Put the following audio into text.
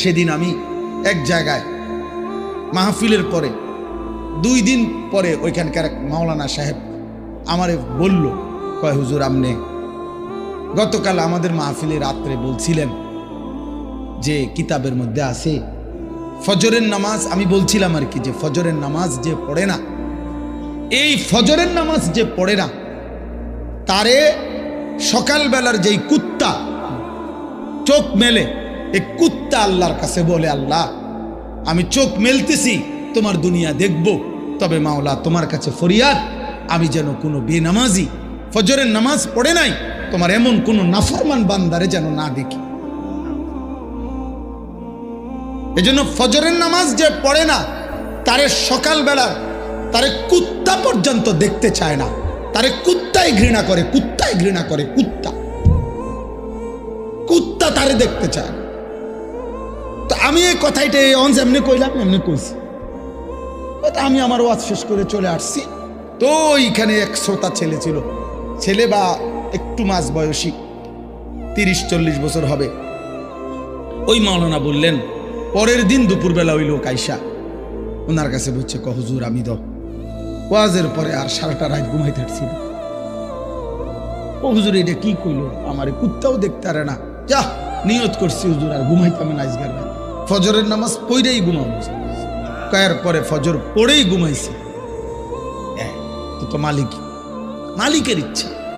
সেদিন আমি এক জায়গায় মাহফিলের পরে 2 দিন পরে ওইখানকার এক মাওলানা সাহেব আমারে বলল, কয় হুজুর আমনে গতকাল আমাদের মাহফিলে রাত্রে বলছিলেন যে কিতাবের মধ্যে আছে ফজরের নামাজ। আমি বলছিলাম আর কি যে ফজরের নামাজ যে পড়ে না, এই ফজরের নামাজ যে পড়ে না তারে সকালবেলার যেই কুত্তা চোখ মেলে, এই কুত্তা আল্লাহর কাছে বলে, আল্লাহ আমি চোখ মেলতেছি তোমার দুনিয়া দেখব, তবে মাওলা তোমার কাছে ফরিয়াদ আমি যেন কোনো বেনামাজি ফজরের নামাজ পড়ে নাই তোমার এমন কোন নাফরমান বান্দারে যেন না দেখি। এজন্য ফজরের নামাজ যে পড়ে না তারে সকালবেলা তারে কুত্তা পর্যন্ত দেখতে চায় না, তারে কুত্তাই ঘৃণা করে, কুত্তাই ঘৃণা করে, কুত্তা কুত্তা তারে দেখতে চায় না। তো আমি এই কথাইটা এমনি কইলাম, এমনি কইছি। আমি আমার ওয়াজ শেষ করে চলে আসছি, তো এইখানে এক শ্রোতা ছেলে ছিল, ছেলে বা একটু মাঝ বয়সী 30-40 বছর হবে। ওই মাওলানা বললেন, পরের দিন দুপুরবেলা ওই লোক আইসা ওনার কাছে বলছে, হুজুর আমি তো ওয়াজের পরে আর সারাটা রাত ঘুমাইতে পারছি না। ও হুজুর এটা কি কইলো, আমার কুত্তাও দেখতে পারে না, যা নিয়ত করছি হুজুর আর ঘুমাইতাম না আজকের রাত, ফজরের নামাজ পড়েই ঘুমাবো। কয়ের পরে ফজর পড়েই ঘুমাইছি। তো মালিকের ইচ্ছা।